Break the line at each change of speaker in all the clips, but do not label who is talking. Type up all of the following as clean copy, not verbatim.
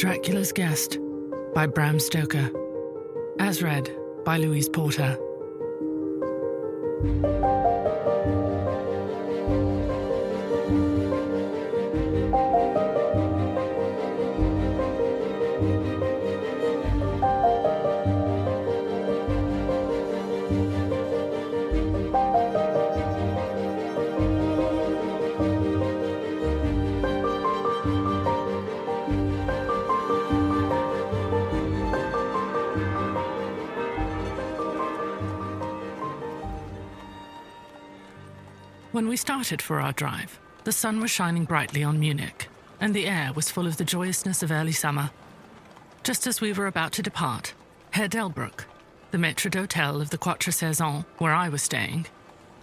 Dracula's Guest by Bram Stoker. As read by Louise Porter. When we started for our drive, the sun was shining brightly on Munich, and the air was full of the joyousness of early summer. Just as we were about to depart, Herr Delbruck, the maître d'hôtel of the Quatre Saisons, where I was staying,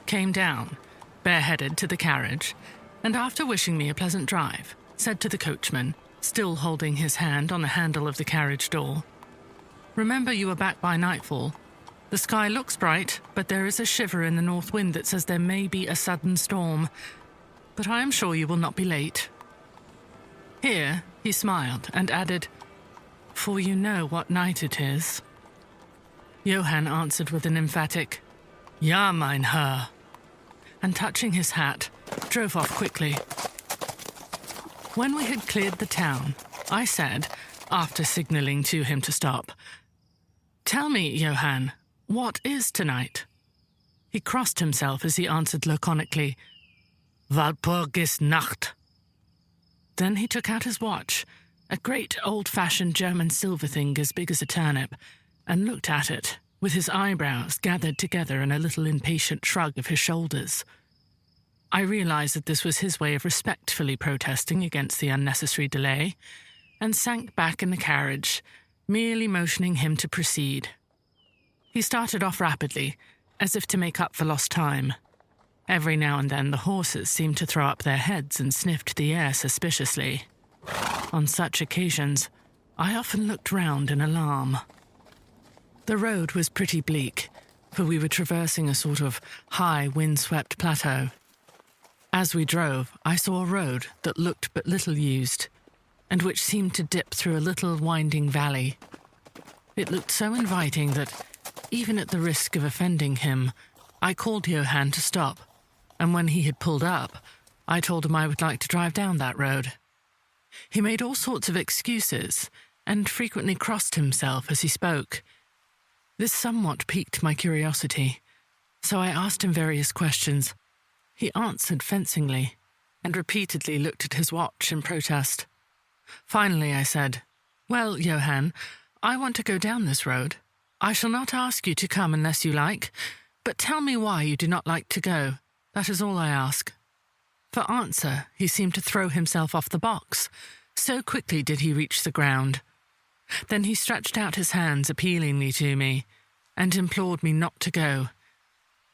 came down, bareheaded, to the carriage, and after wishing me a pleasant drive, said to the coachman, still holding his hand on the handle of the carriage door, "Remember you are back by nightfall. The sky looks bright, but there is a shiver in the north wind that says there may be a sudden storm. But I am sure you will not be late." Here he smiled and added, "For you know what night it is." Johann answered with an emphatic, "Ja, mein Herr," and touching his hat, drove off quickly. When we had cleared the town, I said, after signalling to him to stop, "Tell me, Johann, what is tonight?" He crossed himself as he answered laconically, "Walpurgisnacht." Then he took out his watch, a great old-fashioned German silver thing as big as a turnip, and looked at it, with his eyebrows gathered together in a little impatient shrug of his shoulders. I realized that this was his way of respectfully protesting against the unnecessary delay, and sank back in the carriage, merely motioning him to proceed. He started off rapidly, as if to make up for lost time. Every now and then the horses seemed to throw up their heads and sniffed the air suspiciously. On such occasions, I often looked round in alarm. The road was pretty bleak, for we were traversing a sort of high, wind-swept plateau. As we drove, I saw a road that looked but little used, and which seemed to dip through a little winding valley. It looked so inviting that, even at the risk of offending him, I called Johann to stop, and when he had pulled up, I told him I would like to drive down that road. He made all sorts of excuses, and frequently crossed himself as he spoke. This somewhat piqued my curiosity, so I asked him various questions. He answered fencingly, and repeatedly looked at his watch in protest. Finally I said, "Well, Johann, I want to go down this road. I shall not ask you to come unless you like, but tell me why you do not like to go. That is all I ask." For answer, he seemed to throw himself off the box. So quickly did he reach the ground. Then he stretched out his hands appealingly to me, and implored me not to go.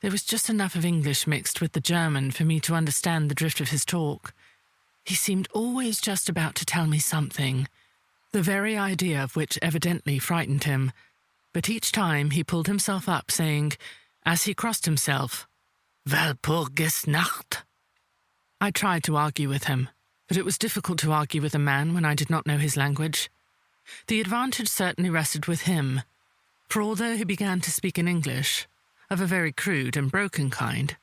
There was just enough of English mixed with the German for me to understand the drift of his talk. He seemed always just about to tell me something, the very idea of which evidently frightened him, but each time he pulled himself up, saying, as he crossed himself, "Walpurgisnacht." I tried to argue with him, but it was difficult to argue with a man when I did not know his language. The advantage certainly rested with him, for although he began to speak in English, of a very crude and broken kind,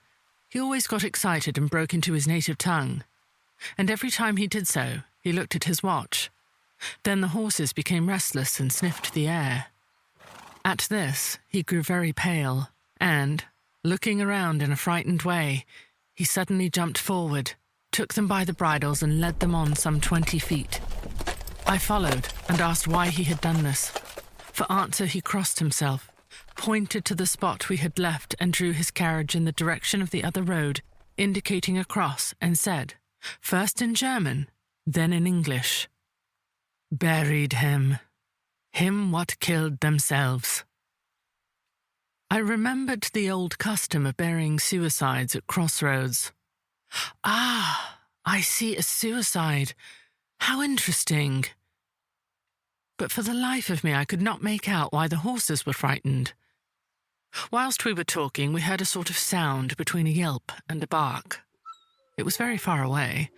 he always got excited and broke into his native tongue, and every time he did so, he looked at his watch. Then the horses became restless and sniffed the air. At this, he grew very pale, and, looking around in a frightened way, he suddenly jumped forward, took them by the bridles and led them on some 20 feet. I followed and asked why he had done this. For answer, he crossed himself, pointed to the spot we had left and drew his carriage in the direction of the other road, indicating a cross, and said, first in German, then in English, "Buried him what killed themselves." I remembered the old custom of burying suicides at crossroads. "Ah, I see a suicide. How interesting." But for the life of me I could not make out why the horses were frightened. Whilst we were talking, we heard a sort of sound between a yelp and a bark. It was very far away,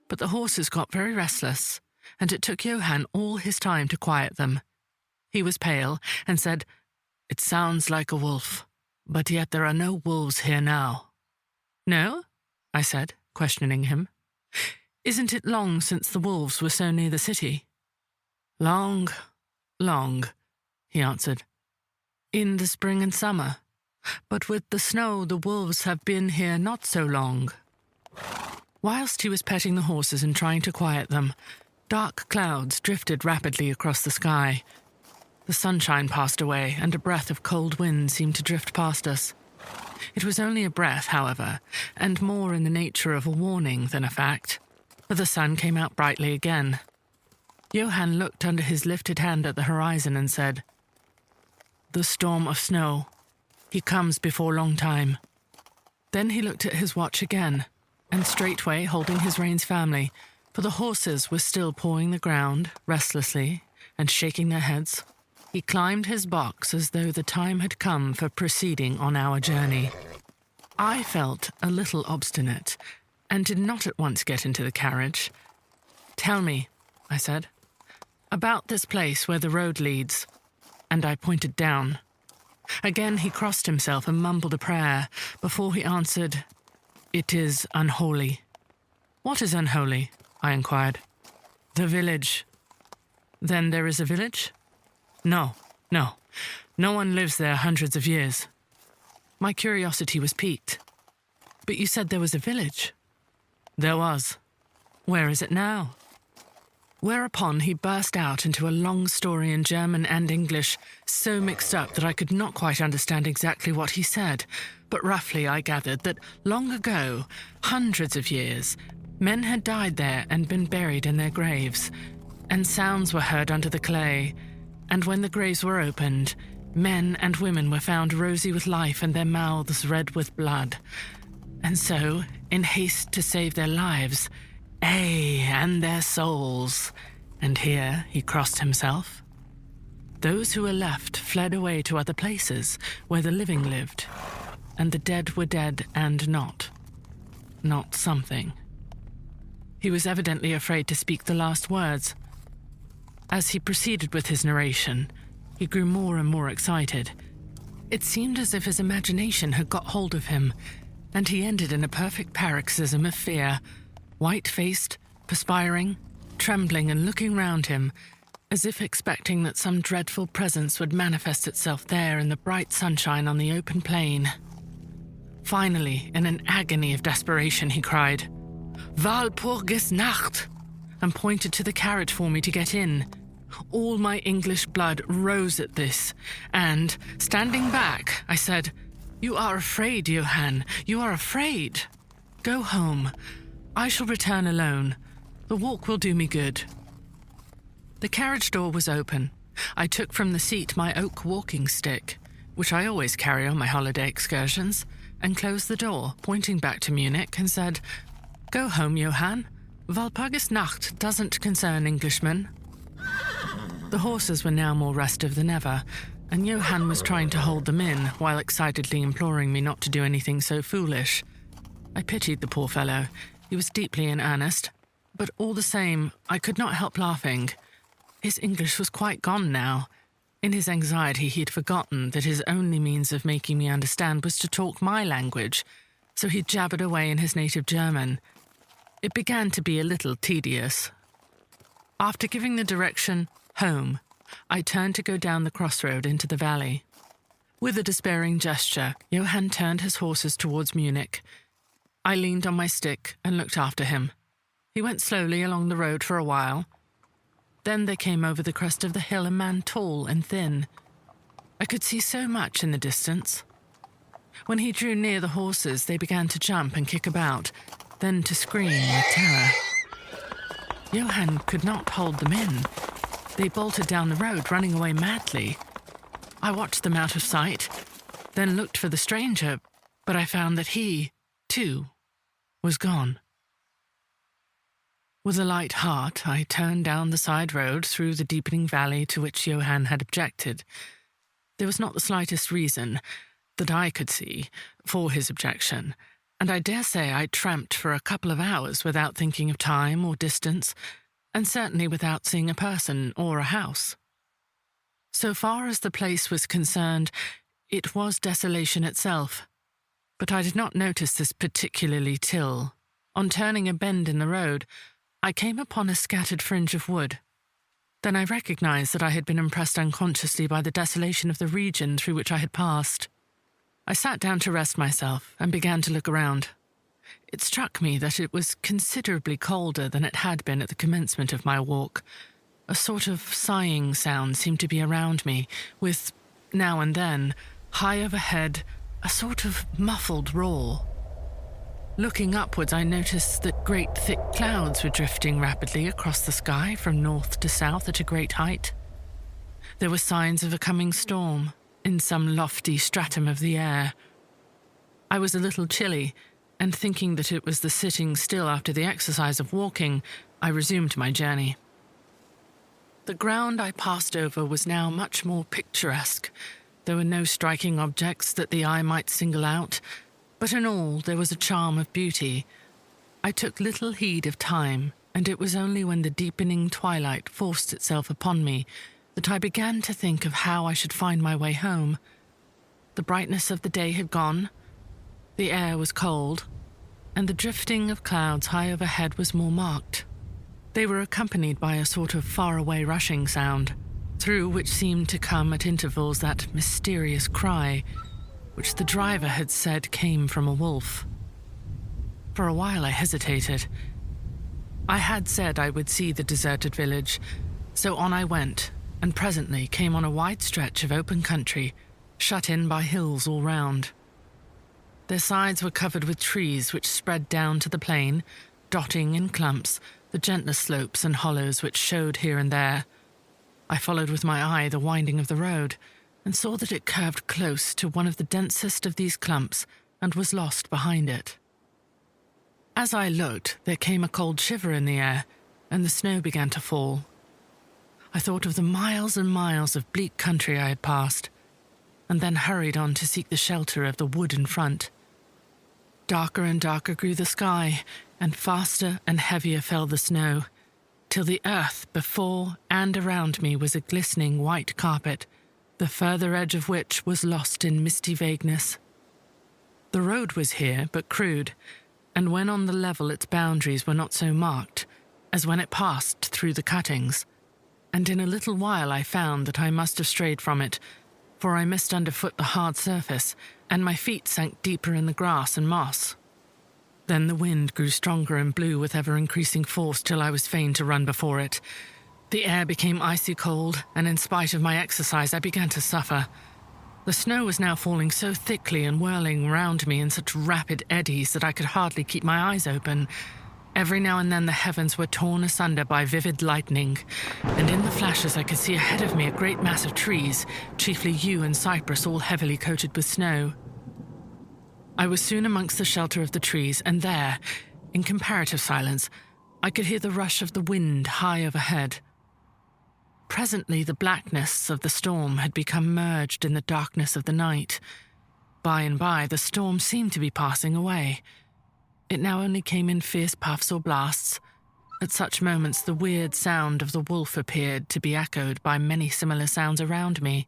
but the horses got very restless, and it took Johann all his time to quiet them. He was pale and said, "It sounds like a wolf, but yet there are no wolves here now." "No?" I said, questioning him. "Isn't it long since the wolves were so near the city?" "Long, long," he answered. "In the spring and summer. But with the snow the wolves have been here not so long." Whilst he was petting the horses and trying to quiet them, dark clouds drifted rapidly across the sky. The sunshine passed away, and a breath of cold wind seemed to drift past us. It was only a breath, however, and more in the nature of a warning than a fact, for the sun came out brightly again. Johann looked under his lifted hand at the horizon and said, "The storm of snow. He comes before long time." Then he looked at his watch again, and straightway holding his reins firmly, for the horses were still pawing the ground restlessly and shaking their heads, he climbed his box as though the time had come for proceeding on our journey. I felt a little obstinate, and did not at once get into the carriage. "Tell me," I said, "about this place where the road leads," and I pointed down. Again he crossed himself and mumbled a prayer before he answered, "It is unholy." "What is unholy?" I inquired. "The village." "Then there is a village?" No. No one lives there hundreds of years." My curiosity was piqued. "But you said there was a village." "There was." "Where is it now?" Whereupon he burst out into a long story in German and English, so mixed up that I could not quite understand exactly what he said, but roughly I gathered that long ago, hundreds of years, men had died there and been buried in their graves, and sounds were heard under the clay, and when the graves were opened, men and women were found rosy with life and their mouths red with blood. And so, in haste to save their lives, and their souls, and here he crossed himself, those who were left fled away to other places where the living lived, and the dead were dead and not something. He was evidently afraid to speak the last words. As he proceeded with his narration, he grew more and more excited. It seemed as if his imagination had got hold of him, and he ended in a perfect paroxysm of fear, white-faced, perspiring, trembling and looking round him, as if expecting that some dreadful presence would manifest itself there in the bright sunshine on the open plain. Finally, in an agony of desperation, he cried, "Walpurgis Nacht!" and pointed to the carriage for me to get in. All my English blood rose at this, and, standing back, I said, "You are afraid, Johann, you are afraid. Go home. I shall return alone. The walk will do me good." The carriage door was open. I took from the seat my oak walking stick, which I always carry on my holiday excursions, and closed the door, pointing back to Munich, and said, "Go home, Johann. Walpurgis Nacht doesn't concern Englishmen." The horses were now more restive than ever, and Johann was trying to hold them in while excitedly imploring me not to do anything so foolish. I pitied the poor fellow. He was deeply in earnest, but all the same, I could not help laughing. His English was quite gone now. In his anxiety, he had forgotten that his only means of making me understand was to talk my language, so he jabbered away in his native German. It began to be a little tedious. After giving the direction, home, I turned to go down the crossroad into the valley. With a despairing gesture, Johann turned his horses towards Munich. I leaned on my stick and looked after him. He went slowly along the road for a while. Then there came over the crest of the hill a man tall and thin. I could see so much in the distance. When he drew near the horses, they began to jump and kick about, then to scream with terror. Johann could not hold them in. They bolted down the road, running away madly. I watched them out of sight, then looked for the stranger, but I found that he, too, was gone. With a light heart, I turned down the side road through the deepening valley to which Johann had objected. There was not the slightest reason, that I could see, for his objection, and I dare say I tramped for a couple of hours without thinking of time or distance, and certainly without seeing a person or a house. So far as the place was concerned, it was desolation itself, but I did not notice this particularly till, on turning a bend in the road, I came upon a scattered fringe of wood. Then I recognized that I had been impressed unconsciously by the desolation of the region through which I had passed. I sat down to rest myself and began to look around. It struck me that it was considerably colder than it had been at the commencement of my walk. A sort of sighing sound seemed to be around me, with, now and then, high overhead, a sort of muffled roar. Looking upwards, I noticed that great thick clouds were drifting rapidly across the sky from north to south at a great height. There were signs of a coming storm in some lofty stratum of the air. I was a little chilly, and thinking that it was the sitting still after the exercise of walking, I resumed my journey. The ground I passed over was now much more picturesque. There were no striking objects that the eye might single out, but in all there was a charm of beauty. I took little heed of time, and it was only when the deepening twilight forced itself upon me that I began to think of how I should find my way home. The brightness of the day had gone, the air was cold, and the drifting of clouds high overhead was more marked. They were accompanied by a sort of far-away rushing sound, through which seemed to come at intervals that mysterious cry, which the driver had said came from a wolf. For a while I hesitated. I had said I would see the deserted village, so on I went, and presently came on a wide stretch of open country, shut in by hills all round. Their sides were covered with trees which spread down to the plain, dotting in clumps the gentler slopes and hollows which showed here and there. I followed with my eye the winding of the road, and saw that it curved close to one of the densest of these clumps and was lost behind it. As I looked, there came a cold shiver in the air, and the snow began to fall. I thought of the miles and miles of bleak country I had passed, and then hurried on to seek the shelter of the wood in front. Darker and darker grew the sky, and faster and heavier fell the snow, till the earth before and around me was a glistening white carpet, the further edge of which was lost in misty vagueness. The road was here but crude, and when on the level its boundaries were not so marked as when it passed through the cuttings, and in a little while I found that I must have strayed from it, for I missed underfoot the hard surface, and my feet sank deeper in the grass and moss. Then the wind grew stronger and blew with ever-increasing force till I was fain to run before it. The air became icy cold, and in spite of my exercise I began to suffer. The snow was now falling so thickly and whirling round me in such rapid eddies that I could hardly keep my eyes open. Every now and then the heavens were torn asunder by vivid lightning, and in the flashes I could see ahead of me a great mass of trees, chiefly yew and cypress, all heavily coated with snow. I was soon amongst the shelter of the trees, and there, in comparative silence, I could hear the rush of the wind high overhead. Presently the blackness of the storm had become merged in the darkness of the night. By and by the storm seemed to be passing away. It now only came in fierce puffs or blasts. At such moments the weird sound of the wolf appeared to be echoed by many similar sounds around me.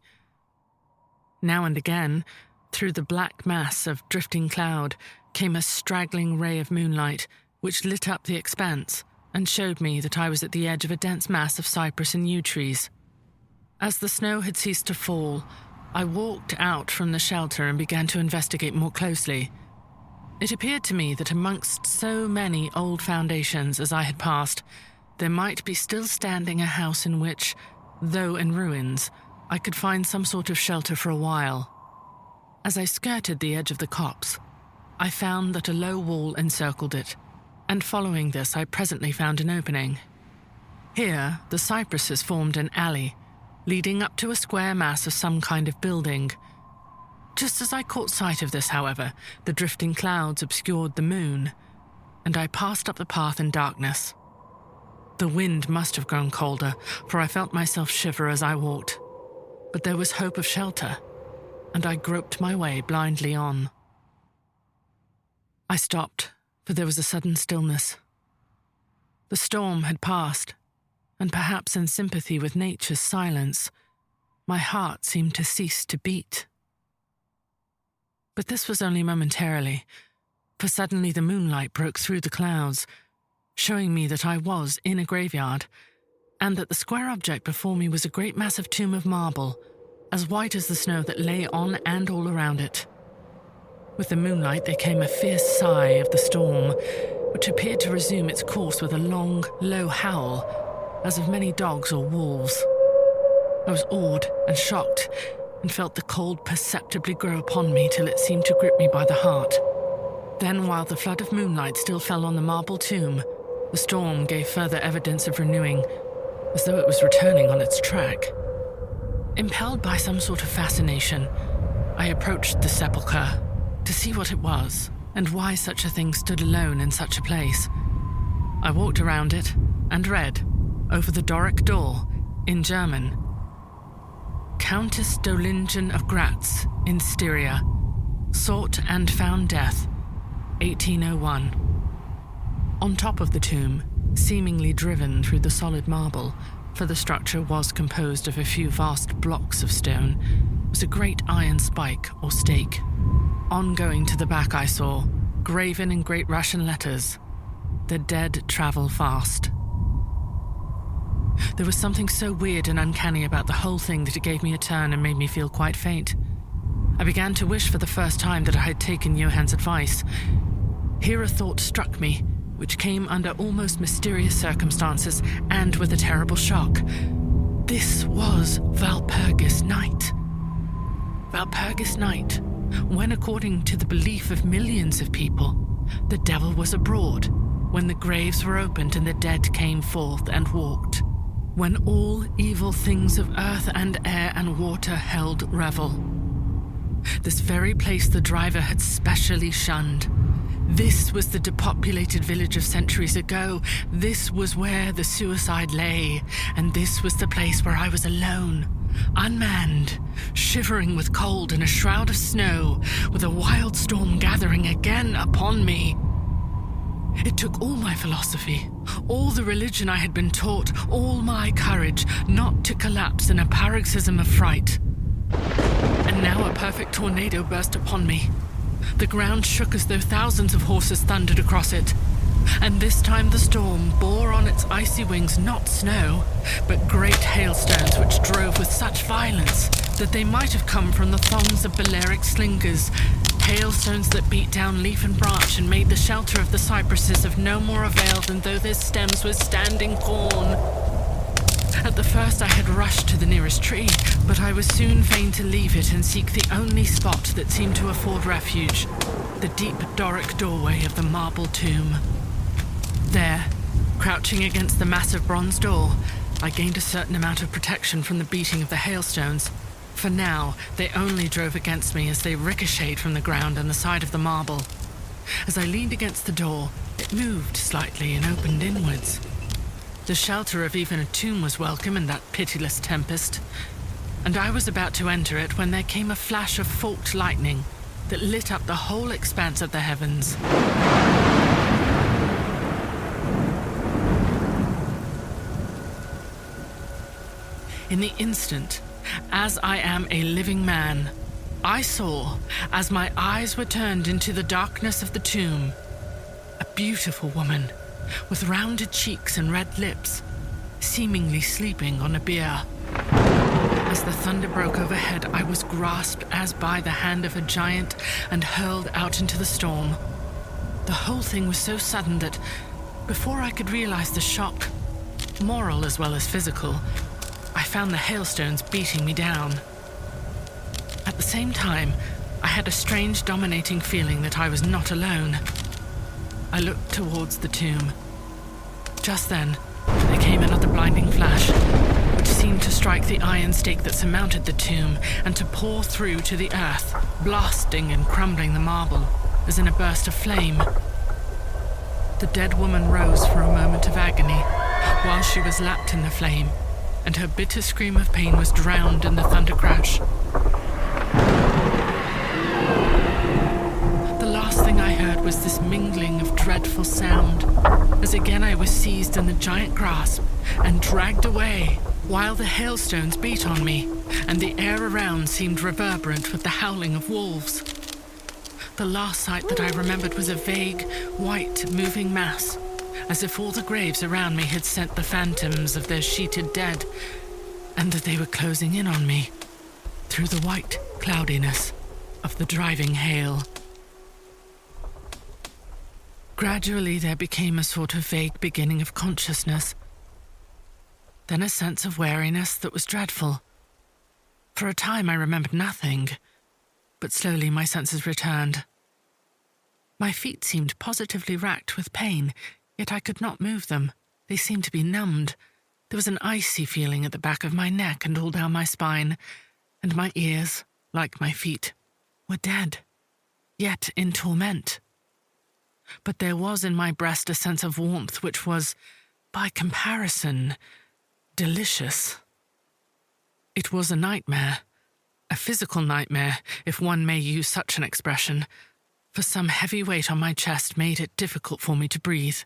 Now and again, through the black mass of drifting cloud, came a straggling ray of moonlight, which lit up the expanse and showed me that I was at the edge of a dense mass of cypress and yew trees. As the snow had ceased to fall, I walked out from the shelter and began to investigate more closely. It appeared to me that amongst so many old foundations as I had passed, there might be still standing a house in which, though in ruins, I could find some sort of shelter for a while. As I skirted the edge of the copse, I found that a low wall encircled it, and following this I presently found an opening. Here the cypresses formed an alley, leading up to a square mass of some kind of building. Just as I caught sight of this, however, the drifting clouds obscured the moon, and I passed up the path in darkness. The wind must have grown colder, for I felt myself shiver as I walked. But there was hope of shelter, and I groped my way blindly on. I stopped, for there was a sudden stillness. The storm had passed, and perhaps in sympathy with nature's silence, my heart seemed to cease to beat. But this was only momentarily, for suddenly the moonlight broke through the clouds, showing me that I was in a graveyard, and that the square object before me was a great massive tomb of marble, as white as the snow that lay on and all around it. With the moonlight there came a fierce sigh of the storm, which appeared to resume its course with a long, low howl, as of many dogs or wolves. I was awed and shocked, and felt the cold perceptibly grow upon me till it seemed to grip me by the heart. Then, while the flood of moonlight still fell on the marble tomb, the storm gave further evidence of renewing, as though it was returning on its track. Impelled by some sort of fascination, I approached the sepulchre to see what it was and why such a thing stood alone in such a place. I walked around it and read, over the Doric door, in German, Countess Dolingen of Gratz, in Styria, sought and found death, 1801. On top of the tomb, seemingly driven through the solid marble, for the structure was composed of a few vast blocks of stone, was a great iron spike or stake. On going to the back I saw, graven in great Russian letters, "The dead travel fast." There was something so weird and uncanny about the whole thing that it gave me a turn and made me feel quite faint. I began to wish for the first time that I had taken Johann's advice. Here a thought struck me, which came under almost mysterious circumstances and with a terrible shock. This was Walpurgis Night. Walpurgis Night, when, according to the belief of millions of people, the devil was abroad, when the graves were opened and the dead came forth and walked, when all evil things of earth and air and water held revel. This very place the driver had specially shunned. This was the depopulated village of centuries ago. This was where the suicide lay, and this was the place where I was alone, unmanned, shivering with cold in a shroud of snow, with a wild storm gathering again upon me. It took all my philosophy, all the religion I had been taught, all my courage, not to collapse in a paroxysm of fright. And now a perfect tornado burst upon me. The ground shook as though thousands of horses thundered across it. And this time the storm bore on its icy wings not snow, but great hailstones which drove with such violence that they might have come from the thongs of Balearic slingers, hailstones that beat down leaf and branch and made the shelter of the cypresses of no more avail than though their stems were standing corn. At the first I had rushed to the nearest tree, but I was soon fain to leave it and seek the only spot that seemed to afford refuge, the deep Doric doorway of the marble tomb. There, crouching against the massive bronze door, I gained a certain amount of protection from the beating of the hailstones, for now they only drove against me as they ricocheted from the ground and the side of the marble. As I leaned against the door, it moved slightly and opened inwards. The shelter of even a tomb was welcome in that pitiless tempest, and I was about to enter it when there came a flash of forked lightning that lit up the whole expanse of the heavens. In the instant, as I am a living man, I saw, as my eyes were turned into the darkness of the tomb, a beautiful woman with rounded cheeks and red lips, seemingly sleeping on a bier. As the thunder broke overhead, I was grasped as by the hand of a giant and hurled out into the storm. The whole thing was so sudden that, before I could realize the shock, moral as well as physical, I found the hailstones beating me down. At the same time, I had a strange dominating feeling that I was not alone. I looked towards the tomb. Just then, there came another blinding flash, which seemed to strike the iron stake that surmounted the tomb and to pour through to the earth, blasting and crumbling the marble, as in a burst of flame. The dead woman rose for a moment of agony, while she was lapped in the flame, and her bitter scream of pain was drowned in the thunder crash. The last thing I heard was this mingling of dreadful sound, as again I was seized in the giant grasp and dragged away, while the hailstones beat on me, and the air around seemed reverberant with the howling of wolves. The last sight that I remembered was a vague, white, moving mass, as if all the graves around me had sent the phantoms of their sheeted dead, and that they were closing in on me through the white cloudiness of the driving hail. Gradually there became a sort of vague beginning of consciousness, then a sense of weariness that was dreadful. For a time I remembered nothing, but slowly my senses returned. My feet seemed positively racked with pain, yet I could not move them. They seemed to be numbed. There was an icy feeling at the back of my neck and all down my spine, and my ears, like my feet, were dead, yet in torment. But there was in my breast a sense of warmth which was, by comparison, delicious. It was a nightmare, a physical nightmare, if one may use such an expression, for some heavy weight on my chest made it difficult for me to breathe.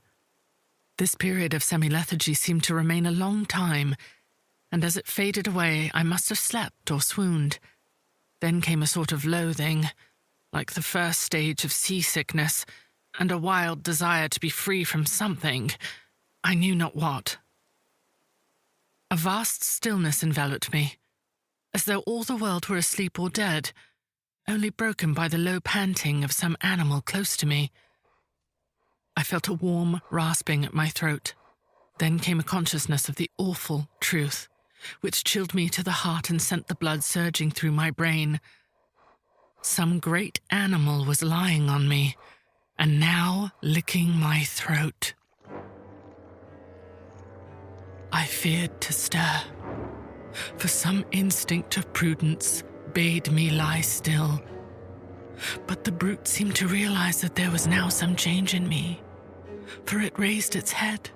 This period of semi-lethargy seemed to remain a long time, and as it faded away, I must have slept or swooned. Then came a sort of loathing, like the first stage of seasickness, and a wild desire to be free from something, I knew not what. A vast stillness enveloped me, as though all the world were asleep or dead, only broken by the low panting of some animal close to me. I felt a warm rasping at my throat. Then came a consciousness of the awful truth, which chilled me to the heart and sent the blood surging through my brain. Some great animal was lying on me, and now licking my throat. I feared to stir, for some instinct of prudence bade me lie still. But the brute seemed to realize that there was now some change in me, for it raised its head.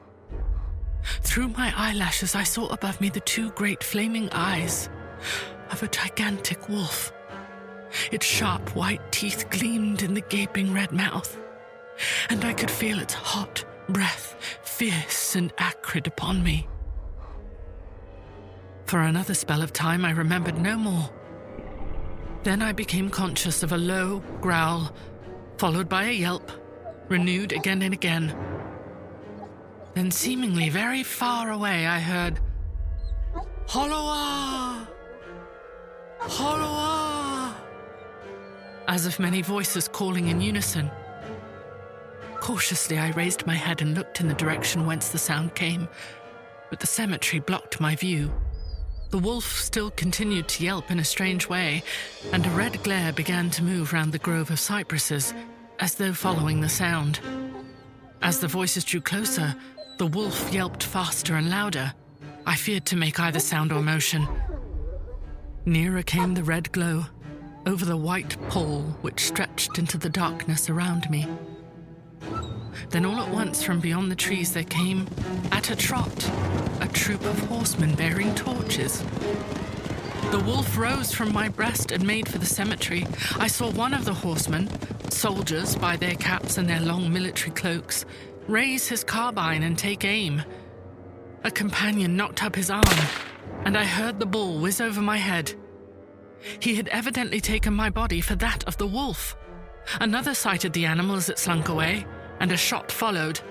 Through my eyelashes I saw above me the two great flaming eyes of a gigantic wolf. Its sharp white teeth gleamed in the gaping red mouth, and I could feel its hot breath, fierce and acrid upon me. For another spell of time I remembered no more. Then I became conscious of a low growl, followed by a yelp, renewed again and again. Then seemingly very far away I heard, "Holloa! Holloa!" as of many voices calling in unison. Cautiously I raised my head and looked in the direction whence the sound came, but the cemetery blocked my view. The wolf still continued to yelp in a strange way, and a red glare began to move round the grove of cypresses, as though following the sound. As the voices drew closer, the wolf yelped faster and louder. I feared to make either sound or motion. Nearer came the red glow, over the white pole which stretched into the darkness around me. Then all at once from beyond the trees there came, at a trot, a troop of horsemen bearing torches. The wolf rose from my breast and made for the cemetery. I saw one of the horsemen, soldiers by their caps and their long military cloaks, raise his carbine and take aim. A companion knocked up his arm, and I heard the bull whiz over my head. He had evidently taken my body for that of the wolf. Another sighted the animal as it slunk away, and a shot followed.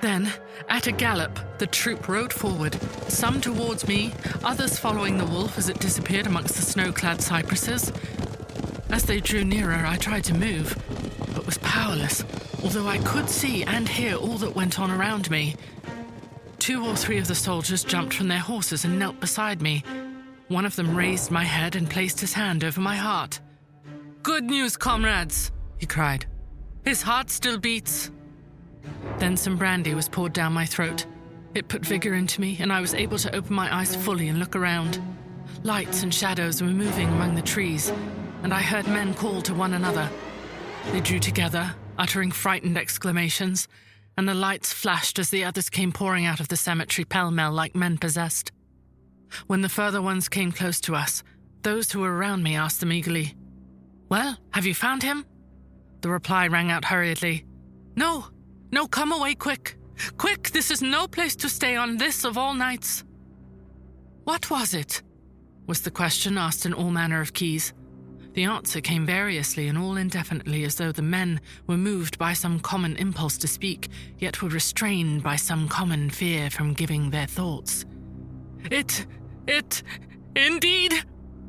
Then, at a gallop, the troop rode forward, some towards me, others following the wolf as it disappeared amongst the snow-clad cypresses. As they drew nearer, I tried to move, but was powerless, although I could see and hear all that went on around me. 2 or 3 of the soldiers jumped from their horses and knelt beside me. One of them raised my head and placed his hand over my heart. "Good news, comrades," he cried. "His heart still beats." Then some brandy was poured down my throat. It put vigor into me, and I was able to open my eyes fully and look around. Lights and shadows were moving among the trees, and I heard men call to one another. They drew together, uttering frightened exclamations, and the lights flashed as the others came pouring out of the cemetery pell-mell like men possessed. When the further ones came close to us, those who were around me asked them eagerly, "Well, have you found him?" The reply rang out hurriedly. No, come away quick. Quick, this is no place to stay on this of all nights. What was it? Was the question asked in all manner of keys. The answer came variously and all indefinitely, as though the men were moved by some common impulse to speak, yet were restrained by some common fear from giving their thoughts. It, indeed,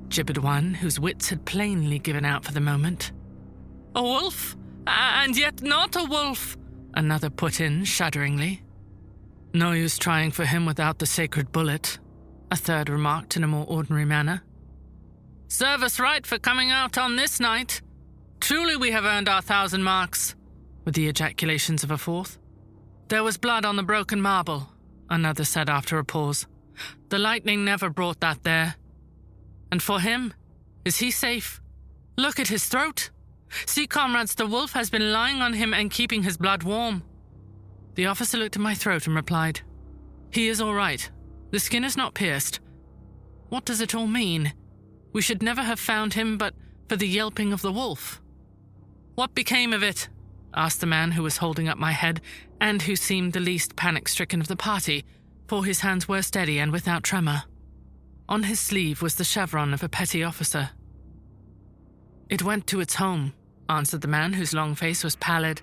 gibbered one whose wits had plainly given out for the moment. A wolf? And yet not a wolf, another put in shudderingly. No use trying for him without the sacred bullet, a third remarked in a more ordinary manner. Serve us right for coming out on this night. Truly we have earned our 1,000 marks, were the ejaculations of a fourth. There was blood on the broken marble, another said after a pause. The lightning never brought that there. And for him, is he safe? Look at his throat. See, comrades, the wolf has been lying on him and keeping his blood warm. The officer looked at my throat and replied, He is all right. The skin is not pierced. What does it all mean? We should never have found him but for the yelping of the wolf. What became of it? Asked the man who was holding up my head and who seemed the least panic-stricken of the party, for his hands were steady and without tremor. On his sleeve was the chevron of a petty officer. It went to its home, answered the man whose long face was pallid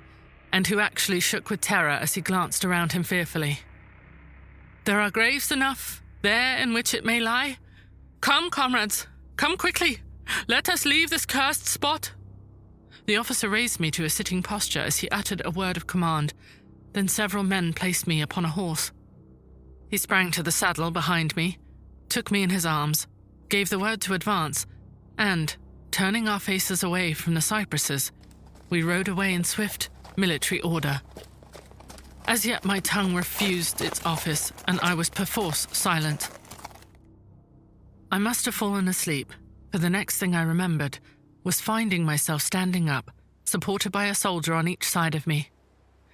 and who actually shook with terror as he glanced around him fearfully. There are graves enough there in which it may lie. Come, comrades. Come quickly! Let us leave this cursed spot! The officer raised me to a sitting posture as he uttered a word of command. Then several men placed me upon a horse. He sprang to the saddle behind me, took me in his arms, gave the word to advance, and, turning our faces away from the cypresses, we rode away in swift, military order. As yet my tongue refused its office, and I was perforce silent. I must have fallen asleep, for the next thing I remembered was finding myself standing up, supported by a soldier on each side of me.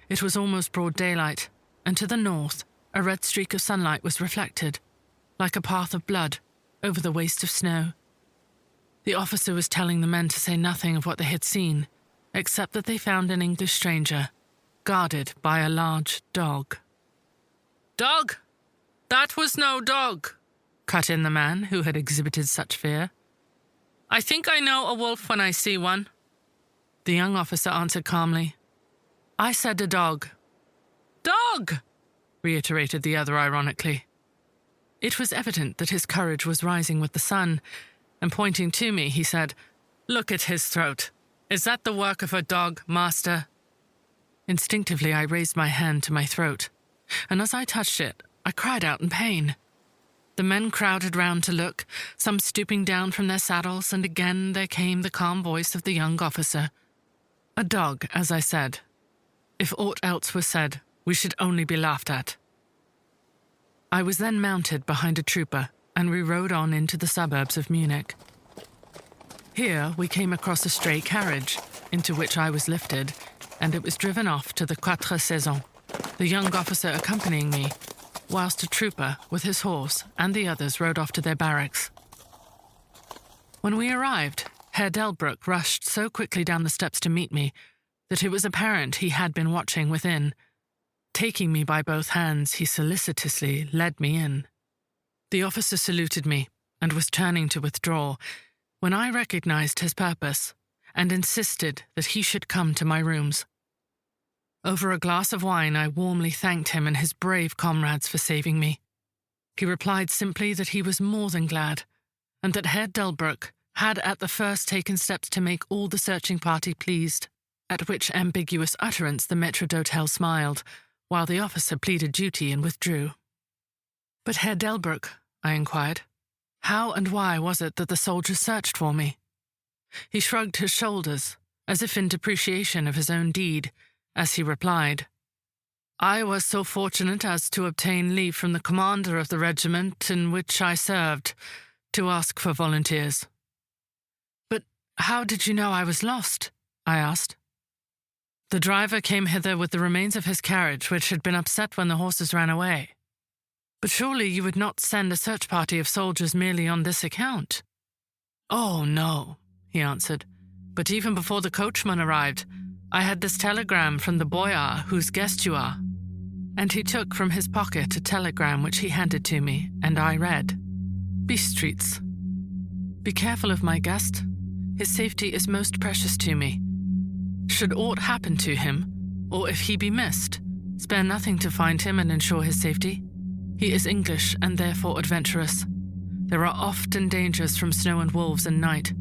It was almost broad daylight, and to the north, a red streak of sunlight was reflected, like a path of blood, over the waste of snow. The officer was telling the men to say nothing of what they had seen, except that they found an English stranger, guarded by a large dog. Dog? That was no dog, cut in the man who had exhibited such fear. I think I know a wolf when I see one. The young officer answered calmly. I said a dog. Dog! Reiterated the other ironically. It was evident that his courage was rising with the sun, and pointing to me, he said, Look at his throat. Is that the work of a dog, master? Instinctively, I raised my hand to my throat, and as I touched it, I cried out in pain. The men crowded round to look, some stooping down from their saddles, and again there came the calm voice of the young officer. A dog, as I said. If aught else was said, we should only be laughed at. I was then mounted behind a trooper, and we rode on into the suburbs of Munich. Here we came across a stray carriage, into which I was lifted, and it was driven off to the Quatre Saisons, the young officer accompanying me, whilst a trooper, with his horse, and the others rode off to their barracks. When we arrived, Herr Delbruck rushed so quickly down the steps to meet me that it was apparent he had been watching within. Taking me by both hands, he solicitously led me in. The officer saluted me and was turning to withdraw when I recognized his purpose and insisted that he should come to my rooms. Over a glass of wine, I warmly thanked him and his brave comrades for saving me. He replied simply that he was more than glad, and that Herr Delbruck had at the first taken steps to make all the searching party pleased, at which ambiguous utterance the maître d'hôtel smiled, while the officer pleaded duty and withdrew. But Herr Delbruck, I inquired, how and why was it that the soldiers searched for me? He shrugged his shoulders, as if in depreciation of his own deed, as he replied, I was so fortunate as to obtain leave from the commander of the regiment in which I served to ask for volunteers. But how did you know I was lost? I asked. The driver came hither with the remains of his carriage, which had been upset when the horses ran away. But surely you would not send a search party of soldiers merely on this account? Oh, no, he answered. But even before the coachman arrived, I had this telegram from the boyar whose guest you are." And he took from his pocket a telegram which he handed to me, and I read, "Bistreets. Be careful of my guest. His safety is most precious to me. Should aught happen to him, or if he be missed, spare nothing to find him and ensure his safety. He is English and therefore adventurous. There are often dangers from snow and wolves and night.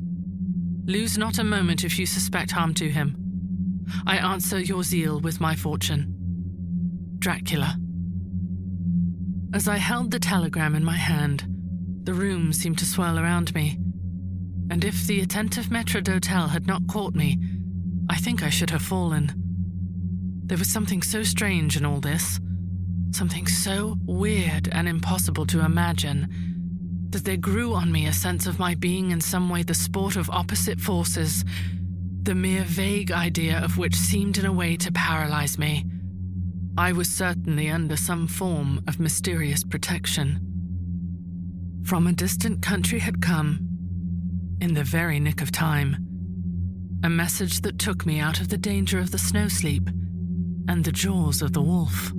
Lose not a moment if you suspect harm to him. I answer your zeal with my fortune. Dracula." As I held the telegram in my hand, the room seemed to swirl around me, and if the attentive maître d'hôtel had not caught me, I think I should have fallen. There was something so strange in all this, something so weird and impossible to imagine, that there grew on me a sense of my being in some way the sport of opposite forces, the mere vague idea of which seemed in a way to paralyze me. I was certainly under some form of mysterious protection. From a distant country had come, in the very nick of time, a message that took me out of the danger of the snow sleep and the jaws of the wolf.